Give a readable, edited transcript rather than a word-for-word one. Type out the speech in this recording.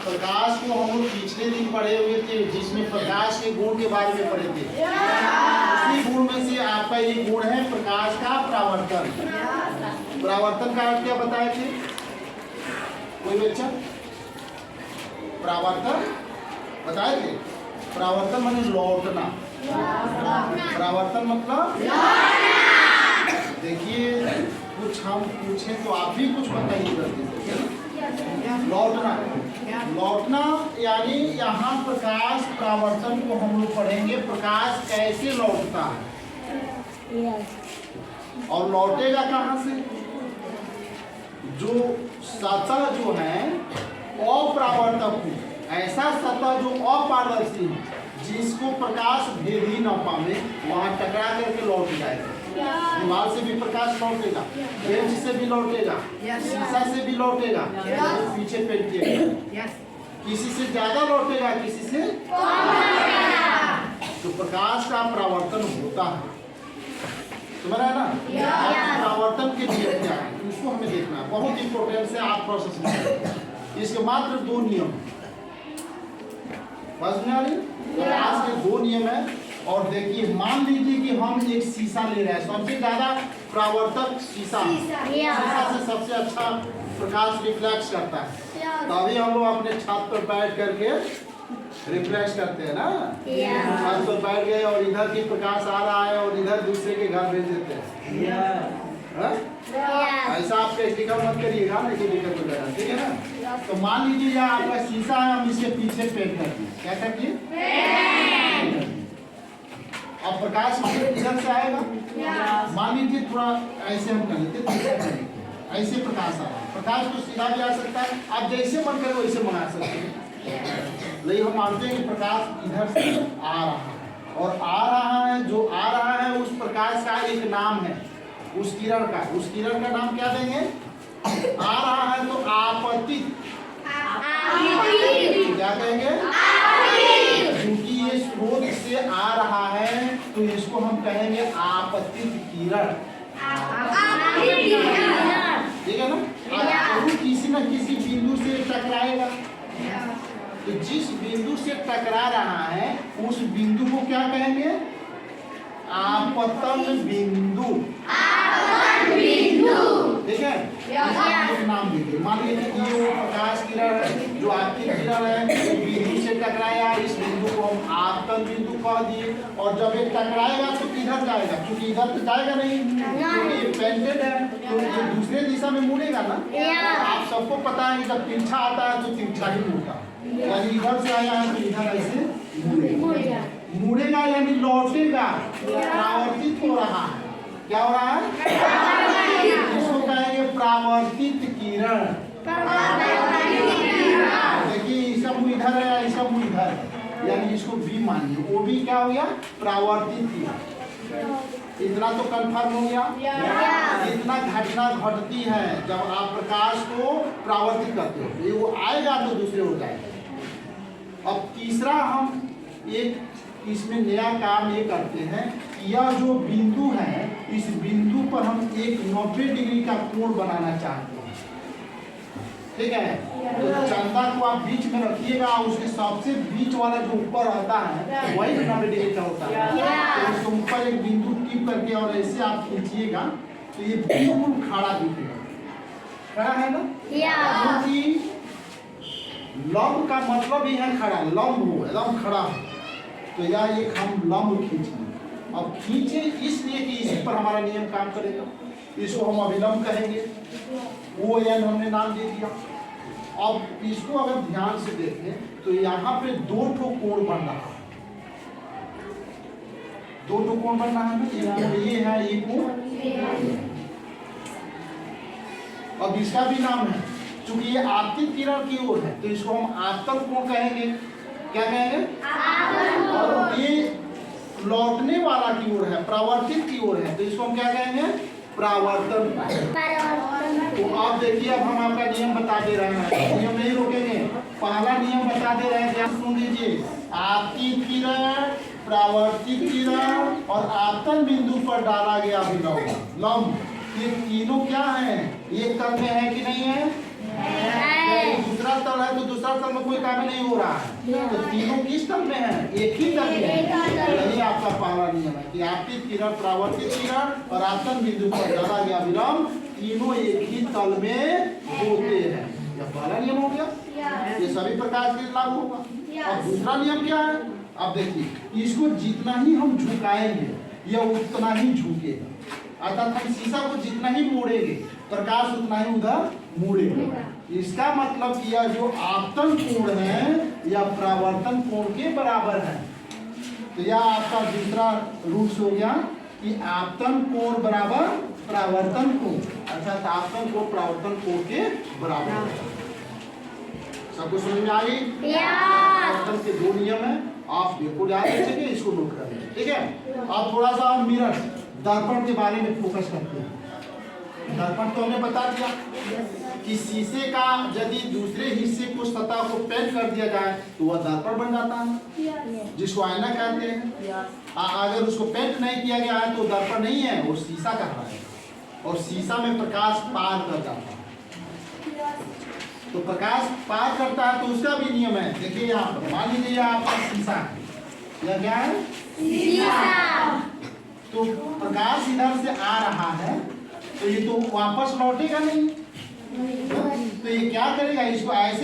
प्रकाश को हम लोग पिछले दिन पढ़े हुए थे, जिसमें प्रकाश के गुण के बारे में पढ़े थे। उसी गुण में से आपका ये गुण है प्रकाश का परावर्तन। परावर्तन का अर्थ क्या बताए थे कोई बच्चा? परावर्तन बताए थे। परावर्तन माने लौटना। परावर्तन मतलब देखिए, कुछ हम पूछे तो आप भी कुछ बताइए। लौटना, लौटना यानी यहाँ प्रकाश परावर्तन को हम लोग पढ़ेंगे। प्रकाश कैसे लौटता है और लौटेगा कहाँ से? जो सतह जो है अपरावर्तक, ऐसा सतह जो अपारदर्शी है, जिसको प्रकाश भेद ही न पावे, वहाँ टकरा करके लौट जाएगा। दीवार से भी प्रकाश लौटेगा, बेंच से भी लौटेगा, शीशा से भी लौटेगा, पीछे पेंट किया, किसी से ज्यादा लौटेगा, किसी से तो प्रकाश का परावर्तन होता है। समझ रहे हैं ना? परावर्तन के नियम क्या है उसको हमें देखना है। बहुत इंपॉर्टेंट से आप प्रोसेस में इसके मात्र 2 नियम समझ में आ रही? प्रकाश के 2 नियम है। और देखिए, मान लीजिए कि हम एक शीशा ले रहे हैं, सबसे ज्यादा परावर्तक शीशा से सबसे अच्छा प्रकाश रिफ्लेक्ट करता है, तभी हम लोग अपने छत पर बैठ करके रिफ्लेक्ट करते हैं ना। छत पर बैठ गए और इधर की प्रकाश आ रहा है और इधर दूसरे के घर भेज देते हैं। ऐसा आप प्रैक्टिकल मत करिएगा, लेकिन दिक्कत हो जाएगा, ठीक है ना? तो मान लीजिए यह आपका शीशा है, हम इसके पीछे पेंट कर दिए। क्या कर दिए? अब प्रकाश इधर से आएगा। मान लीजिए थोड़ा ऐसे हम कर लेते, ऐसे प्रकाश आ रहा है। प्रकाश तो सीधा भी आ सकता है, आप जैसे मन करे वैसे मंगा सकते हैं, लेकिन हम मानते हैं कि प्रकाश इधर से आ रहा है और आ रहा है। जो आ रहा है उस प्रकाश का एक नाम है, उस किरण का। उस किरण का नाम क्या देंगे? आ रहा है तो आपतित, क्या कहेंगे? क्योंकि ये स्रोत से आ रहा है तो इसको हम कहेंगे आपतित किरण। ठीक है ना? जरूर किसी न किसी बिंदु से टकराएगा, तो जिस बिंदु से टकरा रहा है उस बिंदु को क्या कहेंगे? आपतन बिंदु। ठीक है? इसका नाम दीजिए। मान लीजिए कि ये वो प्रकाश किरण है जो आपकी किरण है, बिंदु से टकराया, इस बिंदु को हम आपतन बिंदु कह दिए। और जब ये टकराएगा तो किधर जाएगा? क्योंकि इधर तो जाएगा नहीं, क्योंकि ये पेंटेड है, तो ये दूसरे दिशा में मुड़ेगा ना। आप सबको पता है कि जब तिरछा आता है तो तिरछा ही मुड़ता है, यानी इधर से आया है तो इधर ऐसे मुड़ेगा, यानी लौटेगा, परावर्तित हो रहा है। क्या हो रहा है? इसको कहेंगे परावर्तित किरण। देखिए, इसका मुंह इधर है, इसका मुंह इधर है, यानी इसको भी मानिए, वो भी क्या हो गया? परावर्तित किरण। इतना तो कंफर्म हो गया। इतना घटना घटती है जब आप प्रकाश को परावर्तित करते हो, ये वो आएगा तो दूसरे हो जाएगा। अब तीसरा हम एक इसमें नया काम ये करते हैं, यह जो बिंदु है, इस बिंदु पर हम एक 90 डिग्री का कोण बनाना चाहते हैं। ठीक है? तो चंदा को आप बीच में रखिएगा, उसके सबसे बीच वाला जो ऊपर रहता है वही 90 डिग्री का होता है। तो उसके ऊपर एक बिंदु टिप करके और ऐसे आप खींचिएगा तो ये बिल्कुल खड़ा दिखेगा। खड़ा है ना? क्योंकि लंब का मतलब ही है खड़ा, लंब हो, एकदम खड़ा हो। तो यह एक हम लंब खींचेंगे। अब खींचे इसलिए कि इसी पर हमारा नियम काम करेगा। इसको हम अभिलंब कहेंगे, वो यानी हमने नाम दे दिया। अब इसको अगर ध्यान से देखें तो यहाँ पे 2 ठो कोण बन रहा है, 2 ठो कोण बन रहा है ना। एक कोण ये है, एक कोण। अब इसका भी नाम है, चूंकि ये आपतित किरण की ओर है तो इसको हम आपतन कोण कहेंगे। क्या कहेंगे? और ये लौटने वाला की ओर है, परावर्तित की ओर है, तो इसको हम क्या कहेंगे? परावर्तन। तो आप देखिए, अब हम आपका नियम बता दे रहे हैं, नियम नहीं रोकेंगे। पहला नियम बता दे रहे हैं, ध्यान सुन लीजिए। आपतित किरण, परावर्तित किरण और आपतन बिंदु पर डाला गया अभिलंब, लंब, ये तीनों क्या है? एक तल में है कि नहीं है? दूसरा तल है तो दूसरा तल में कोई कार्य नहीं हो रहा है, तो तीनों किस तल में है? एक ही तल में है। यही आपका पहला नियम है कि आपतित किरण, परावर्तित किरण और आपतन बिंदु पर डाला गया विलंब तीनों एक ही तल में होते हैं। यह पहला नियम हो गया, ये सभी प्रकाश के लिए लागू होगा। अब दूसरा नियम क्या है? अब देखिए, इसको जितना ही हम झुकाएंगे यह उतना ही झुकेगा, अर्थात हम शीशा को जितना ही मोड़ेंगे प्रकाश उतना ही उधर मुड़ेगा। इसका मतलब कि यह जो आपतन कोण है या परावर्तन कोण के बराबर है। तो यह आपका दूसरा रूल्स हो गया कि आपतन कोण बराबर परावर्तन कोण, अर्थात आपतन कोण परावर्तन कोण के बराबर है। सबको समझ में आ गई? परावर्तन के दो नियम है, आप बिल्कुल याद रखेंगे, इसको नोट कर लेंगे, ठीक है। अब थोड़ा सा हम मिरर दर्पण के बारे में फोकस करते हैं। दर्पण तो हमने बता दिया कि शीशे का यदि दूसरे हिस्से को सतह को पेंट कर दिया जाए तो वह दर्पण बन जाता है, जिसको आईना कहते हैं। अगर उसको पेंट नहीं किया गया है तो दर्पण नहीं है, वो शीशा कहलाएगा, और शीशा में प्रकाश पार कर जाता है। तो प्रकाश पार करता है तो उसका भी नियम है। देखिए यहाँ पर मान लीजिए आपका शीशा है, यह क्या है? शीशा। तो प्रकाश इधर से आ रहा है तो ये तो वापस लौटेगा नहीं, तो ये क्या करेगा? इसको ऐसे